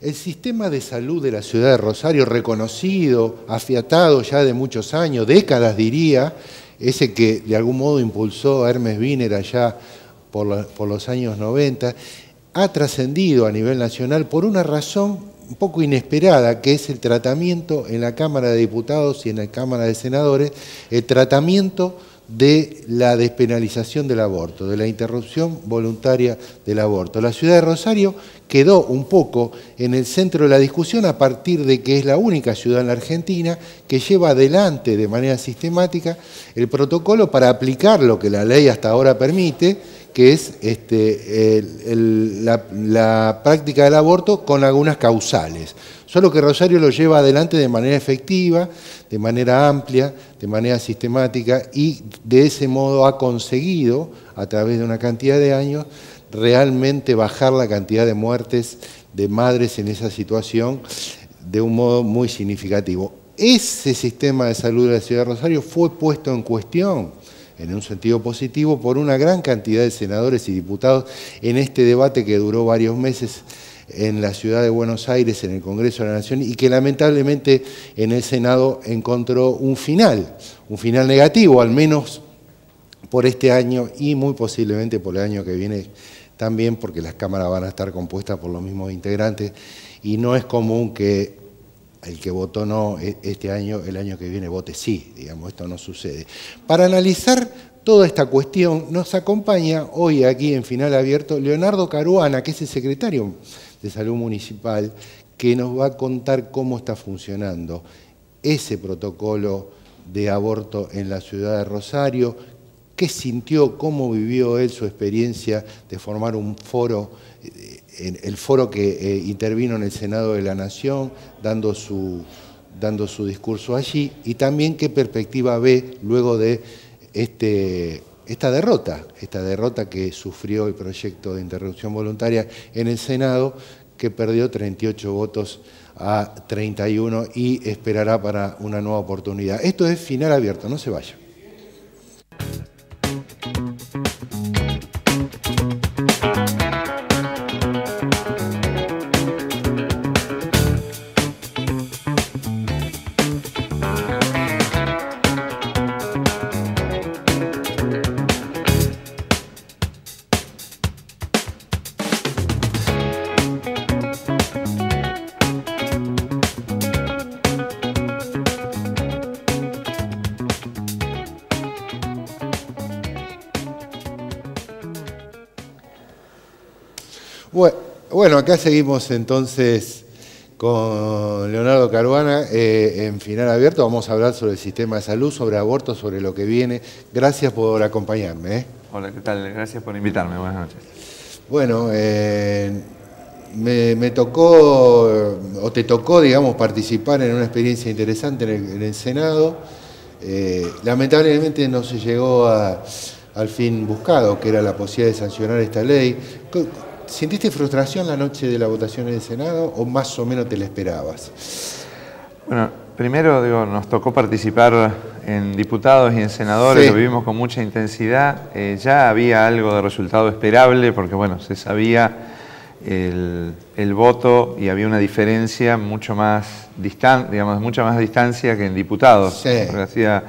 El sistema de salud de la ciudad de Rosario, reconocido, afiatado ya de muchos años, décadas diría, ese que de algún modo impulsó a Hermes Wiener allá por los años 90, ha trascendido a nivel nacional por una razón un poco inesperada, que es el tratamiento en la Cámara de Diputados y en la Cámara de Senadores, el tratamiento de la despenalización del aborto, de la interrupción voluntaria del aborto. La ciudad de Rosario quedó un poco en el centro de la discusión a partir de que es la única ciudad en la Argentina que lleva adelante de manera sistemática el protocolo para aplicar lo que la ley hasta ahora permite, que es la práctica del aborto con algunas causales. Solo que Rosario lo lleva adelante de manera efectiva, de manera amplia, de manera sistemática, y de ese modo ha conseguido, a través de una cantidad de años, realmente bajar la cantidad de muertes de madres en esa situación de un modo muy significativo. Ese sistema de salud de la ciudad de Rosario fue puesto en cuestión, en un sentido positivo, por una gran cantidad de senadores y diputados en este debate que duró varios meses en la ciudad de Buenos Aires, en el Congreso de la Nación, y que lamentablemente en el Senado encontró un final negativo, al menos por este año y muy posiblemente por el año que viene también, porque las cámaras van a estar compuestas por los mismos integrantes, y no es común que el que votó no este año, el año que viene vote sí, digamos, esto no sucede. Para analizar toda esta cuestión nos acompaña hoy aquí en Final Abierto Leonardo Caruana, que es el secretario de Salud Municipal, que nos va a contar cómo está funcionando ese protocolo de aborto en la ciudad de Rosario, qué sintió, cómo vivió él su experiencia de formar un foro, el foro que intervino en el Senado de la Nación, dando su discurso allí, y también qué perspectiva ve luego de esta derrota que sufrió el proyecto de interrupción voluntaria en el Senado, que perdió 38 votos a 31 y esperará para una nueva oportunidad. Esto es Final Abierto, no se vaya. Bueno, acá seguimos entonces con Leonardo Caruana en Final Abierto. Vamos a hablar sobre el sistema de salud, sobre aborto, sobre lo que viene. Gracias por acompañarme. Hola, ¿qué tal? Gracias por invitarme. Buenas noches. Bueno, me tocó, o te tocó, digamos, participar en una experiencia interesante en el Senado. Lamentablemente no se llegó al fin buscado, que era la posibilidad de sancionar esta ley. ¿Sentiste frustración la noche de la votación en el Senado o más o menos te la esperabas? Bueno, primero nos tocó participar en diputados y en senadores, sí. Lo vivimos con mucha intensidad. Ya había algo de resultado esperable porque bueno, se sabía el voto y había una diferencia mucho más distante, digamos, mucha más distancia que en diputados. Sí. Porque hacía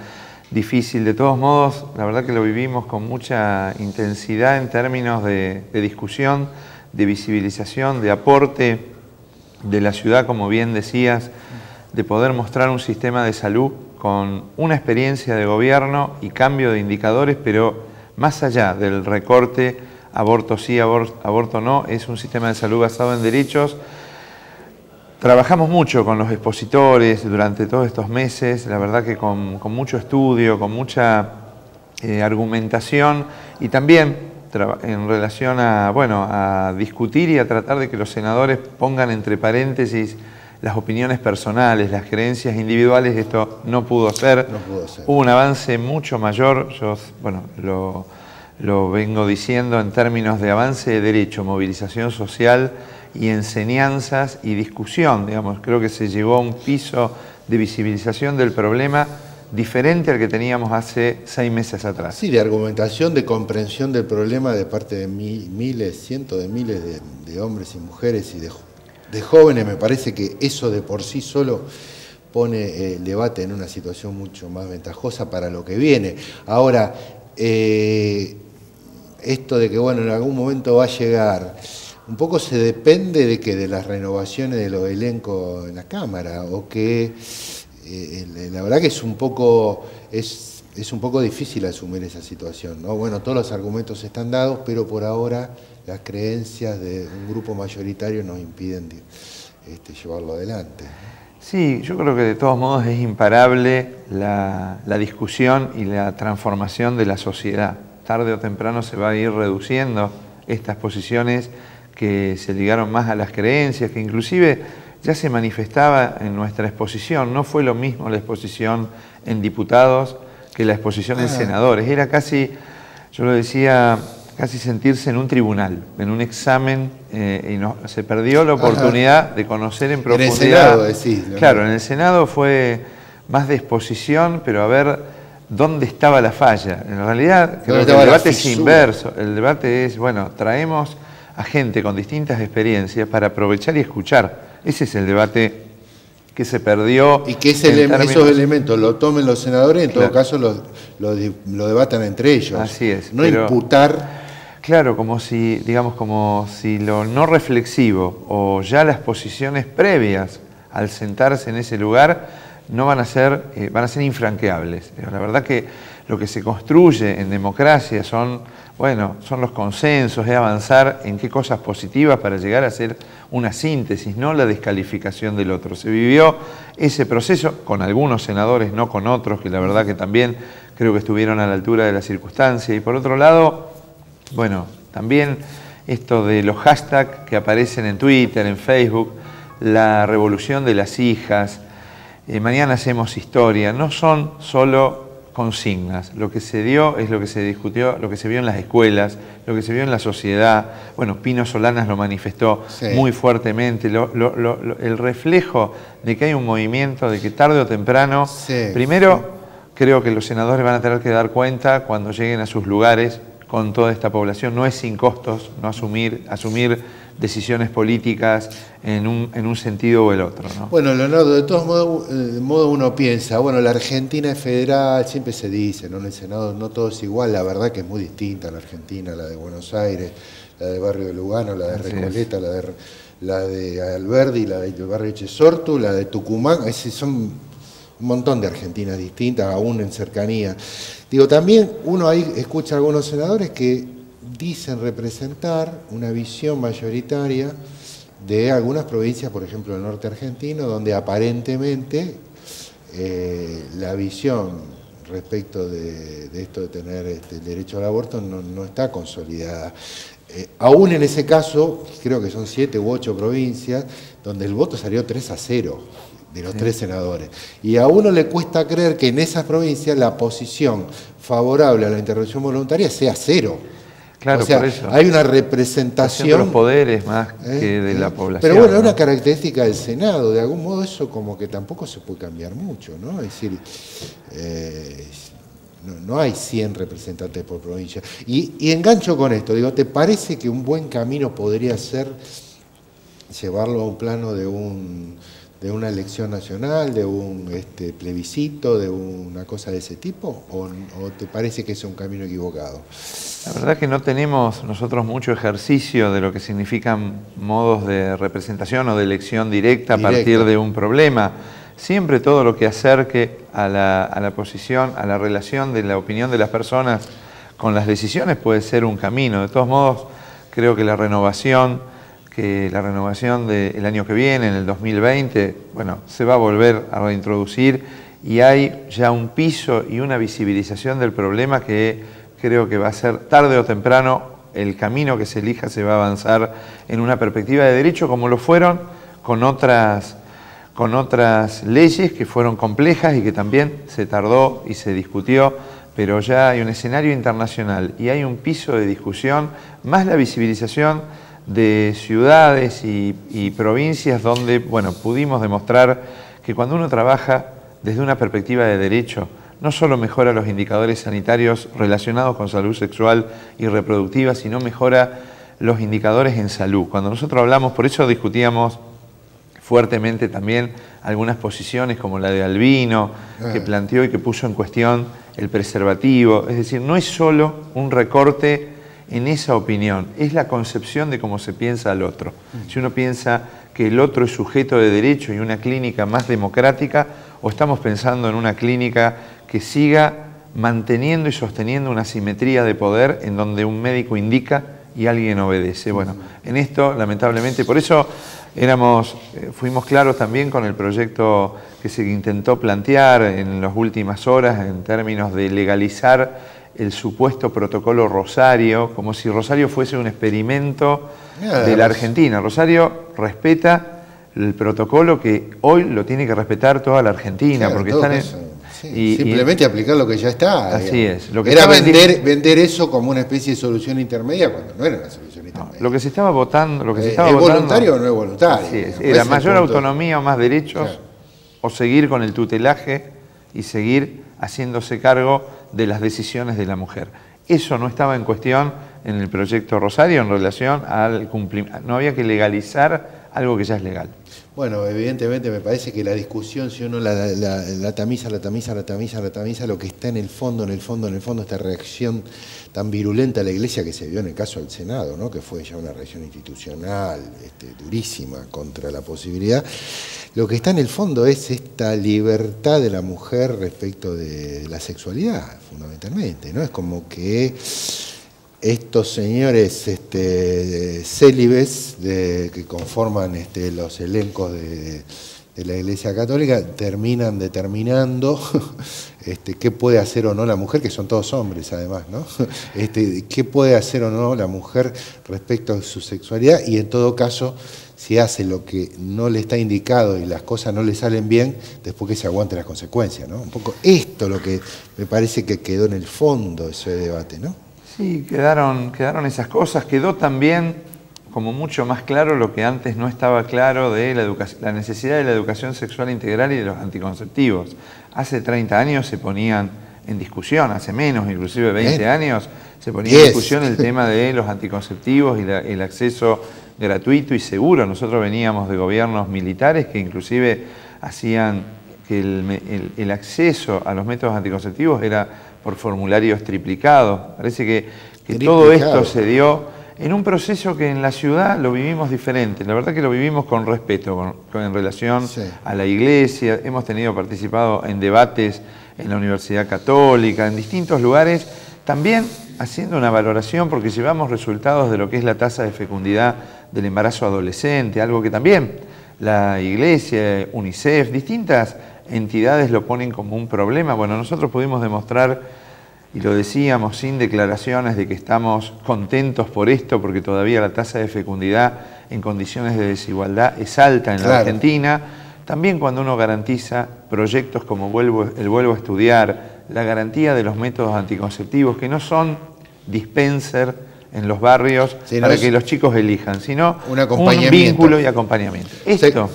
difícil. De todos modos, la verdad que lo vivimos con mucha intensidad en términos de discusión, de visibilización, de aporte de la ciudad, como bien decías, de poder mostrar un sistema de salud con una experiencia de gobierno y cambio de indicadores, pero más allá del recorte, aborto sí, aborto no, es un sistema de salud basado en derechos. Trabajamos mucho con los expositores durante todos estos meses, la verdad que con mucho estudio, con mucha argumentación y también en relación a discutir y a tratar de que los senadores pongan entre paréntesis las opiniones personales, las creencias individuales. Esto no pudo ser. Hubo un avance mucho mayor, yo lo vengo diciendo en términos de avance de derecho, movilización social y enseñanzas y discusión, digamos. Creo que se llegó a un piso de visibilización del problema diferente al que teníamos hace 6 meses atrás. Sí, de argumentación, de comprensión del problema de parte de miles, cientos de miles de hombres y mujeres y de de jóvenes, me parece que eso de por sí solo pone el debate en una situación mucho más ventajosa para lo que viene. Ahora, esto de que, bueno, en algún momento va a llegar, un poco se depende de que de las renovaciones de los elencos en la Cámara, o que la verdad que es un poco difícil asumir esa situación, ¿no? Bueno, todos los argumentos están dados, pero por ahora las creencias de un grupo mayoritario nos impiden llevarlo adelante. Sí, yo creo que de todos modos es imparable la discusión y la transformación de la sociedad. Tarde o temprano se va a ir reduciendo estas posiciones que se ligaron más a las creencias, que inclusive ya se manifestaba en nuestra exposición. No fue lo mismo la exposición en diputados que la exposición en senadores. Era casi, yo lo decía, casi sentirse en un tribunal, en un examen, y se perdió la oportunidad de conocer en profundidad. En el Senado, decís. Claro, en el Senado fue más de exposición, pero a ver dónde estaba la falla. En realidad, creo que el debate es inverso. El debate es, bueno, traemos a gente con distintas experiencias para aprovechar y escuchar. Ese es el debate que se perdió. Y que esos elementos lo tomen los senadores, en todo caso lo debatan entre ellos. Así es. No imputar. Claro, como si lo no reflexivo o ya las posiciones previas al sentarse en ese lugar no van a ser infranqueables. La verdad que lo que se construye en democracia son los consensos, es avanzar en qué cosas positivas para llegar a hacer una síntesis, no la descalificación del otro. Se vivió ese proceso con algunos senadores, no con otros, que la verdad que también creo que estuvieron a la altura de la circunstancia. Y por otro lado, bueno, también esto de los hashtags que aparecen en Twitter, en Facebook, la revolución de las hijas, mañana hacemos historia, no son solo consignas. Lo que se dio es lo que se discutió, lo que se vio en las escuelas, lo que se vio en la sociedad. Bueno, Pino Solanas lo manifestó muy fuertemente, el reflejo de que hay un movimiento, de que tarde o temprano, primero creo que los senadores van a tener que dar cuenta cuando lleguen a sus lugares con toda esta población. No es sin costos no asumir decisiones políticas en un sentido o el otro, ¿no? Bueno, Leonardo, de todos modos uno piensa, bueno, la Argentina es federal, siempre se dice, ¿no? En el Senado no todo es igual, la verdad que es muy distinta la Argentina, la de Buenos Aires, la del barrio de Lugano, la de Recoleta, la de Alberdi, la del barrio de Chesortu, la de Tucumán, son un montón de Argentinas distintas, aún en cercanía. Digo, también uno ahí escucha a algunos senadores que dicen representar una visión mayoritaria de algunas provincias, por ejemplo, del norte argentino, donde aparentemente la visión respecto de esto de tener el derecho al aborto no está consolidada. Aún en ese caso, creo que son 7 u 8 provincias, donde el voto salió 3-0 de los 3 senadores. Y a uno le cuesta creer que en esas provincias la posición favorable a la interrupción voluntaria sea 0. Claro, o sea, por eso. Hay una representación de los poderes más que de la población. Pero bueno, es una característica del Senado. De algún modo eso como que tampoco se puede cambiar mucho, ¿no? Es decir, no hay 100 representantes por provincia. Y engancho con esto, digo, ¿te parece que un buen camino podría ser llevarlo a un plano de una elección nacional, de un plebiscito, de una cosa de ese tipo? ¿O te parece que es un camino equivocado? La verdad que no tenemos nosotros mucho ejercicio de lo que significan modos de representación o de elección directa a partir de un problema. Siempre todo lo que acerque a la posición, a la relación de la opinión de las personas con las decisiones puede ser un camino. De todos modos, creo que la renovación del año que viene, en el 2020, bueno, se va a volver a reintroducir y hay ya un piso y una visibilización del problema que creo que va a ser tarde o temprano el camino que se elija, se va a avanzar en una perspectiva de derecho como lo fueron con otras leyes que fueron complejas y que también se tardó y se discutió, pero ya hay un escenario internacional y hay un piso de discusión, más la visibilización de ciudades y provincias donde, bueno, pudimos demostrar que cuando uno trabaja desde una perspectiva de derecho, no solo mejora los indicadores sanitarios relacionados con salud sexual y reproductiva, sino mejora los indicadores en salud. Cuando nosotros hablamos, por eso discutíamos fuertemente también algunas posiciones como la de Albino, que planteó y que puso en cuestión el preservativo. Es decir, no es solo un recorte en esa opinión, es la concepción de cómo se piensa al otro. Si uno piensa que el otro es sujeto de derecho y una clínica más democrática, o estamos pensando en una clínica que siga manteniendo y sosteniendo una simetría de poder en donde un médico indica y alguien obedece. Bueno, en esto, lamentablemente, por eso fuimos claros también con el proyecto que se intentó plantear en las últimas horas en términos de legalizar el supuesto protocolo Rosario, como si Rosario fuese un experimento de la Argentina. Rosario respeta el protocolo que hoy lo tiene que respetar toda la Argentina, claro, porque están simplemente aplicar lo que ya está. Así es. Lo que era vender eso como una especie de solución intermedia cuando no era una solución intermedia. Lo que se estaba votando, ¿Es voluntario o no es voluntario? Así es. Era mayor autonomía o más derechos, claro, o seguir con el tutelaje y seguir haciéndose cargo de las decisiones de la mujer. Eso no estaba en cuestión en el proyecto Rosario en relación al cumplimiento. No había que legalizar algo que ya es legal. Bueno, evidentemente me parece que la discusión, si uno la tamiza, lo que está en el fondo, esta reacción tan virulenta a la Iglesia que se vio en el caso del Senado, ¿no? Que fue ya una reacción institucional durísima contra la posibilidad. Lo que está en el fondo es esta libertad de la mujer respecto de la sexualidad, fundamentalmente, ¿no? Es como que estos señores célibes que conforman los elencos de la Iglesia Católica terminan determinando qué puede hacer o no la mujer, que son todos hombres además, ¿no? Qué puede hacer o no la mujer respecto a su sexualidad, y en todo caso, si hace lo que no le está indicado y las cosas no le salen bien, después que se aguante las consecuencias, ¿no? Un poco esto lo que me parece que quedó en el fondo de ese debate, ¿no? Sí, quedaron esas cosas. Quedó también como mucho más claro lo que antes no estaba claro de la necesidad de la educación sexual integral y de los anticonceptivos. Hace 30 años se ponían en discusión, hace menos, inclusive 20 años, se ponía en discusión el tema de los anticonceptivos y el acceso gratuito y seguro. Nosotros veníamos de gobiernos militares que inclusive hacían que el acceso a los métodos anticonceptivos era por formularios triplicados. Parece que todo esto se dio en un proceso que en la ciudad lo vivimos diferente. La verdad que lo vivimos con respeto en relación a la Iglesia. Hemos participado en debates en la Universidad Católica, en distintos lugares, también haciendo una valoración porque llevamos resultados de lo que es la tasa de fecundidad del embarazo adolescente, algo que también la Iglesia, UNICEF, distintas entidades lo ponen como un problema. Bueno, nosotros pudimos demostrar, y lo decíamos sin declaraciones de que estamos contentos por esto, porque todavía la tasa de fecundidad en condiciones de desigualdad es alta en la Argentina. También cuando uno garantiza proyectos como el Vuelvo a Estudiar, la garantía de los métodos anticonceptivos, que no son dispenser en los barrios para que los chicos elijan, sino un vínculo y acompañamiento. Esto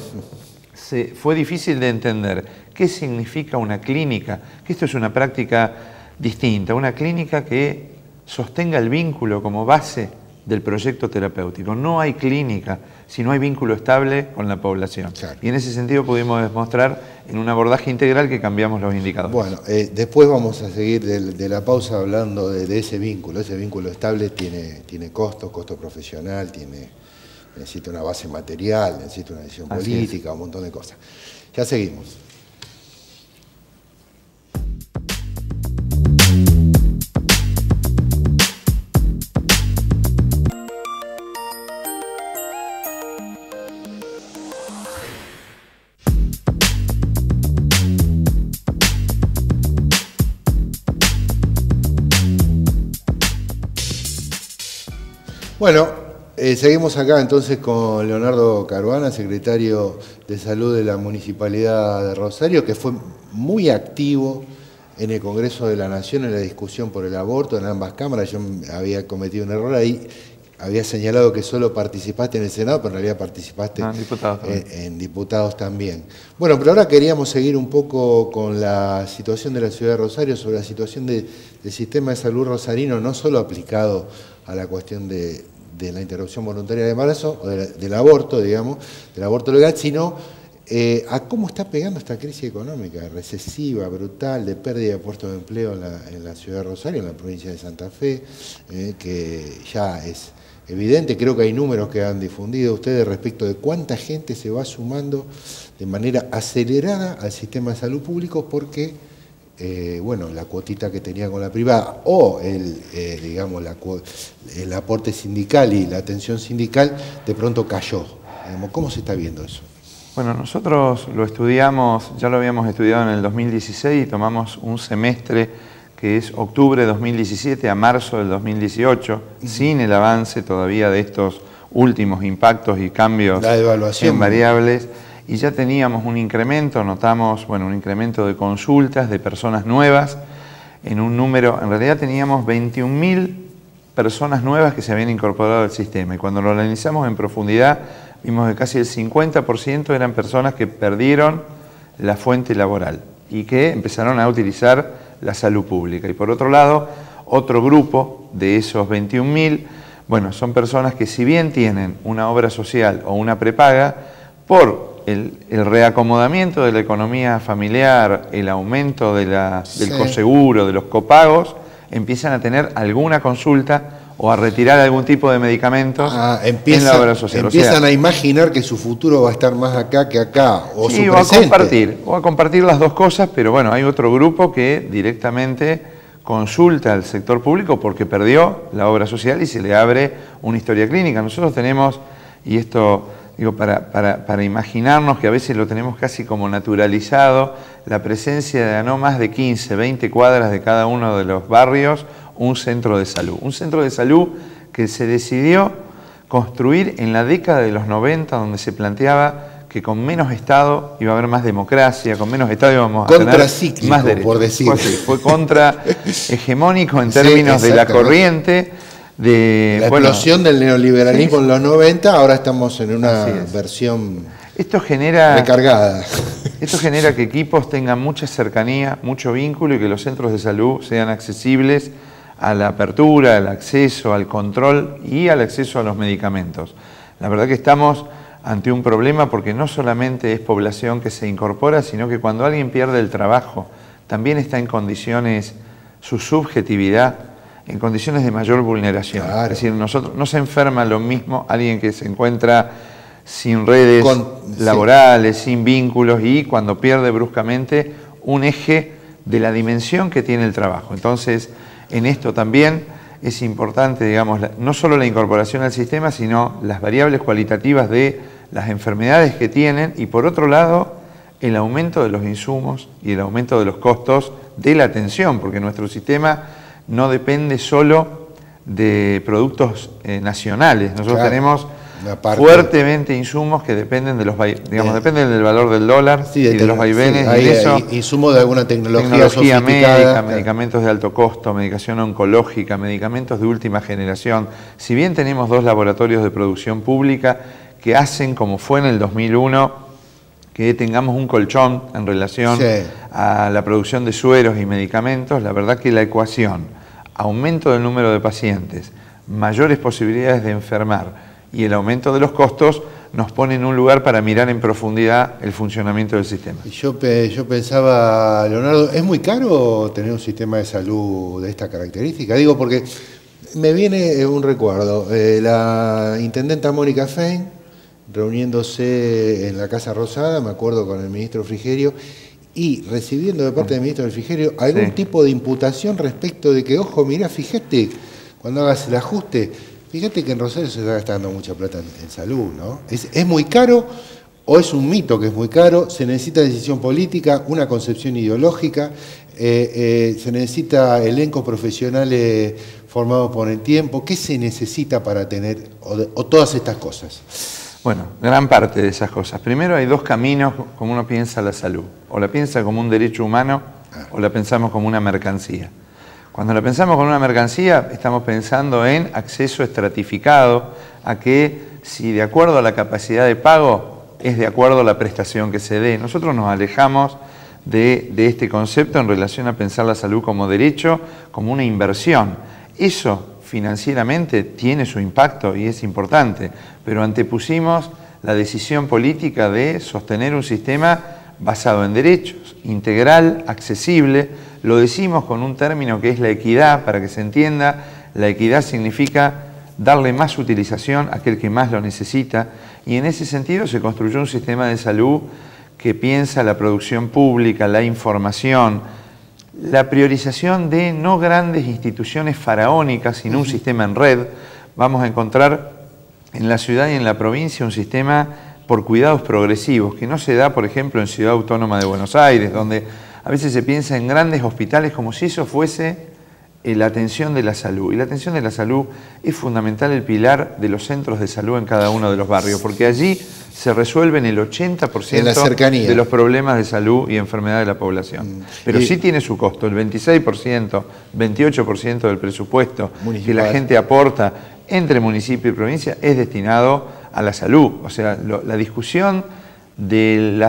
fue difícil de entender. ¿Qué significa una clínica? Que esto es una práctica distinta, una clínica que sostenga el vínculo como base del proyecto terapéutico. No hay clínica si no hay vínculo estable con la población. Claro. Y en ese sentido pudimos demostrar en un abordaje integral que cambiamos los indicadores. Bueno, después vamos a seguir de la pausa hablando de ese vínculo. Ese vínculo estable tiene costo profesional, necesita una base material, necesita una decisión política, un montón de cosas. Ya seguimos. Bueno, seguimos acá entonces con Leonardo Caruana, secretario de Salud de la Municipalidad de Rosario, que fue muy activo en el Congreso de la Nación en la discusión por el aborto en ambas cámaras. Yo había cometido un error ahí, había señalado que solo participaste en el Senado, pero en realidad participaste en diputados también. Bueno, pero ahora queríamos seguir un poco con la situación de la ciudad de Rosario, sobre la situación del sistema de salud rosarino, no solo aplicado a la cuestión de de la interrupción voluntaria del embarazo, o del aborto, digamos, del aborto legal, sino a cómo está pegando esta crisis económica, recesiva, brutal, de pérdida de puestos de empleo en la ciudad de Rosario, en la provincia de Santa Fe, que ya es evidente. Creo que hay números que han difundido ustedes respecto de cuánta gente se va sumando de manera acelerada al sistema de salud público porque, bueno, la cuotita que tenía con la privada o digamos, el aporte sindical y la atención sindical de pronto cayó. ¿Cómo se está viendo eso? Bueno, nosotros lo estudiamos, ya lo habíamos estudiado en el 2016 y tomamos un semestre que es octubre de 2017 a marzo del 2018, sin el avance todavía de estos últimos impactos y cambios en variables, y ya teníamos un incremento, notamos, bueno, un incremento de consultas de personas nuevas, en un número, en realidad teníamos 21.000 personas nuevas que se habían incorporado al sistema, y cuando lo analizamos en profundidad, vimos que casi el 50% eran personas que perdieron la fuente laboral y que empezaron a utilizar la salud pública. Y por otro lado, otro grupo de esos 21.000, bueno, son personas que si bien tienen una obra social o una prepaga, por el reacomodamiento de la economía familiar, el aumento de del coseguro, de los copagos, empiezan a tener alguna consulta o a retirar algún tipo de medicamentos en la obra social. Empiezan a imaginar que su futuro va a estar más acá que acá, o sí, su presente. O a compartir las dos cosas, pero bueno, hay otro grupo que directamente consulta al sector público porque perdió la obra social y se le abre una historia clínica. Nosotros tenemos, y esto digo para imaginarnos que a veces lo tenemos casi como naturalizado, la presencia de a no más de 15, 20 cuadras de cada uno de los barrios, un centro de salud. Un centro de salud que se decidió construir en la década de los 90, donde se planteaba que con menos Estado iba a haber más democracia, con menos Estado íbamos a tener más derechos. Por decir. Fue contra hegemónico en términos de la corriente. La explosión del neoliberalismo en los 90, ahora estamos en una versión recargada. Esto genera que equipos tengan mucha cercanía, mucho vínculo y que los centros de salud sean accesibles a la apertura, al acceso, al control y al acceso a los medicamentos. La verdad que estamos ante un problema porque no solamente es población que se incorpora, sino que cuando alguien pierde el trabajo, también está en condiciones, su subjetividad, en condiciones de mayor vulneración. Claro. Es decir, no se enferma lo mismo alguien que se encuentra sin redes laborales, sin vínculos y cuando pierde bruscamente un eje de la dimensión que tiene el trabajo. Entonces, en esto también es importante, digamos, no solo la incorporación al sistema, sino las variables cualitativas de las enfermedades que tienen y, por otro lado, el aumento de los insumos y el aumento de los costos de la atención, porque nuestro sistema no depende solo de productos nacionales. Nosotros tenemos fuertemente insumos que dependen de los dependen del valor del dólar y de los vaivenes. Sí, hay insumos de alguna tecnología médica, medicamentos de alto costo, medicación oncológica, medicamentos de última generación. Si bien tenemos 2 laboratorios de producción pública que hacen, como fue en el 2001, que tengamos un colchón en relación a la producción de sueros y medicamentos, la verdad que la ecuación aumento del número de pacientes, mayores posibilidades de enfermar y el aumento de los costos nos pone en un lugar para mirar en profundidad el funcionamiento del sistema. Yo pensaba, Leonardo, ¿es muy caro tener un sistema de salud de esta característica? Digo, porque me viene un recuerdo, la intendenta Mónica Fein, reuniéndose en la Casa Rosada, me acuerdo con el ministro Frigerio, y recibiendo de parte del ministro del Frigerio algún tipo de imputación respecto de que, ojo, mirá, fíjate, cuando hagas el ajuste, fíjate que en Rosario se está gastando mucha plata en salud, ¿no? ¿Es muy caro o es un mito que es muy caro? Se necesita decisión política, una concepción ideológica, se necesita elencos profesionales formados por el tiempo. ¿Qué se necesita para tener o todas estas cosas? Bueno, gran parte de esas cosas. Primero hay 2 caminos como uno piensa la salud. O la piensa como un derecho humano o la pensamos como una mercancía. Cuando la pensamos como una mercancía, estamos pensando en acceso estratificado, a que si de acuerdo a la capacidad de pago es de acuerdo a la prestación que se dé. Nosotros nos alejamos de este concepto en relación a pensar la salud como derecho, como una inversión. Eso financieramente tiene su impacto y es importante, pero antepusimos la decisión política de sostener un sistema basado en derechos, integral, accesible. Lo decimos con un término que es la equidad, para que se entienda. La equidad significa darle más utilización a aquel que más lo necesita, y en ese sentido se construyó un sistema de salud que piensa la producción pública, la información, la priorización de no grandes instituciones faraónicas, sino un sistema en red. Vamos a encontrar en la ciudad y en la provincia un sistema por cuidados progresivos, que no se da, por ejemplo, en Ciudad Autónoma de Buenos Aires, donde a veces se piensa en grandes hospitales como si eso fuese la atención de la salud. Y la atención de la salud es fundamental, el pilar de los centros de salud en cada uno de los barrios, porque allí se resuelven el 80% de los problemas de salud y enfermedad de la población. Pero sí tiene su costo, el 26%, 28% del presupuesto municipal que la gente aporta entre municipio y provincia es destinado a la salud. O sea, la discusión del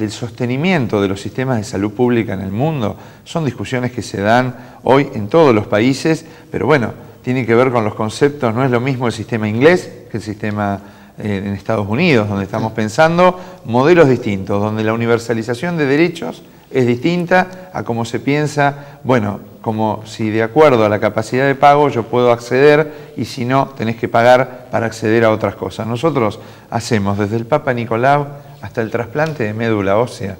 sostenimiento de los sistemas de salud pública en el mundo son discusiones que se dan hoy en todos los países, pero bueno, tiene que ver con los conceptos. No es lo mismo el sistema inglés que el sistema en Estados Unidos, donde estamos pensando modelos distintos, donde la universalización de derechos es distinta a cómo se piensa, bueno, como si de acuerdo a la capacidad de pago yo puedo acceder y si no tenés que pagar para acceder a otras cosas. Nosotros hacemos desde el Papa Nicolau hasta el trasplante de médula ósea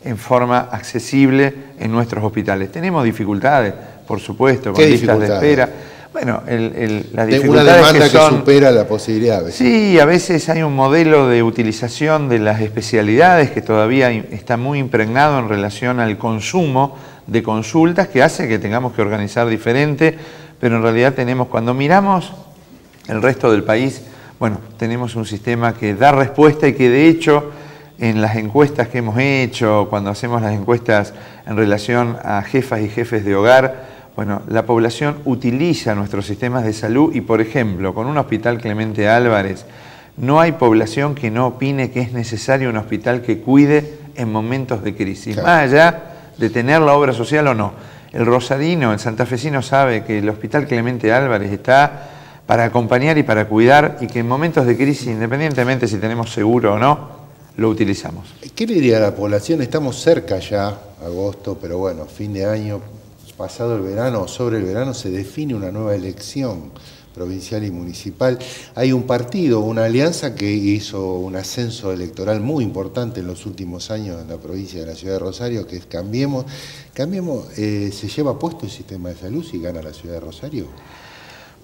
en forma accesible en nuestros hospitales. Tenemos dificultades, por supuesto, con listas de espera. Bueno, las dificultades una demanda que supera la posibilidad. Sí, a veces hay un modelo de utilización de las especialidades que todavía está muy impregnado en relación al consumo de consultas, que hace que tengamos que organizar diferente, pero en realidad tenemos, cuando miramos el resto del país, bueno, tenemos un sistema que da respuesta y que de hecho en las encuestas que hemos hecho, cuando hacemos las encuestas en relación a jefas y jefes de hogar, bueno, la población utiliza nuestros sistemas de salud y, por ejemplo, con un hospital Clemente Álvarez, no hay población que no opine que es necesario un hospital que cuide en momentos de crisis, claro, más allá de tener la obra social o no. El rosarino, el santafesino sabe que el hospital Clemente Álvarez está para acompañar y para cuidar, y que en momentos de crisis, independientemente si tenemos seguro o no, lo utilizamos. ¿Qué le diría a la población? Estamos cerca ya, agosto, pero bueno, fin de año. Pasado el verano o sobre el verano se define una nueva elección provincial y municipal. Hay un partido, una alianza que hizo un ascenso electoral muy importante en los últimos años en la provincia de la ciudad de Rosario, que es Cambiemos. Cambiemos, ¿se lleva puesto el sistema de salud si gana la ciudad de Rosario?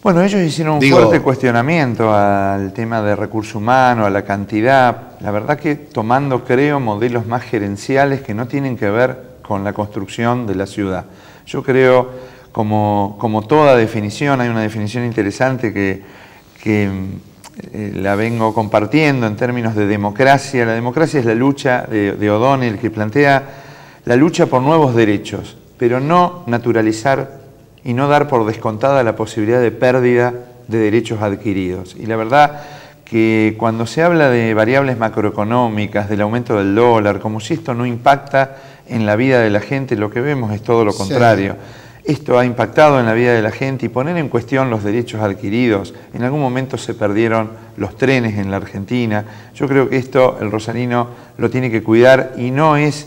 Bueno, ellos hicieron un fuerte cuestionamiento al tema de recurso humano, a la cantidad. La verdad que tomando, creo, modelos más gerenciales que no tienen que ver con la construcción de la ciudad. Yo creo, como toda definición, hay una definición interesante que la vengo compartiendo en términos de democracia. La democracia es la lucha de O'Donnell, que plantea la lucha por nuevos derechos, pero no naturalizar y no dar por descontada la posibilidad de pérdida de derechos adquiridos. Y la verdad que cuando se habla de variables macroeconómicas, del aumento del dólar, como si esto no impacta en la vida de la gente, lo que vemos es todo lo contrario. Sí. Esto ha impactado en la vida de la gente, y poner en cuestión los derechos adquiridos. En algún momento se perdieron los trenes en la Argentina. Yo creo que esto el rosarino lo tiene que cuidar, y no es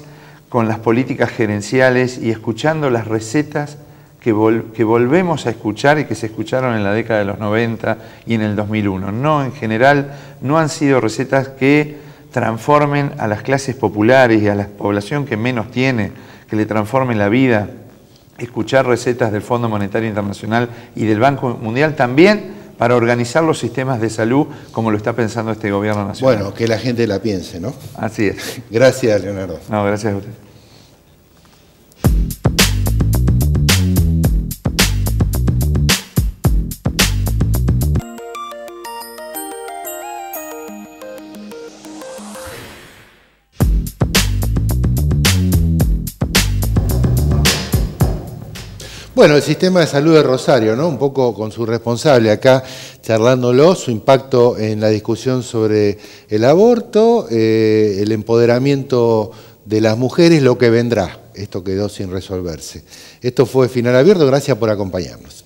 con las políticas gerenciales y escuchando las recetas que volvemos a escuchar y que se escucharon en la década de los 90 y en el 2001. No, en general, no han sido recetas que transformen a las clases populares y a la población que menos tiene, que le transformen la vida. Escuchar recetas del Fondo Monetario Internacional y del Banco Mundial también para organizar los sistemas de salud como lo está pensando este gobierno nacional. Bueno, que la gente la piense, ¿no? Así es. Gracias, Leonardo. No, gracias a usted. Bueno, el sistema de salud de Rosario, ¿no? Un poco con su responsable acá charlándolo, su impacto en la discusión sobre el aborto, el empoderamiento de las mujeres, lo que vendrá. Esto quedó sin resolverse. Esto fue Final Abierto, gracias por acompañarnos.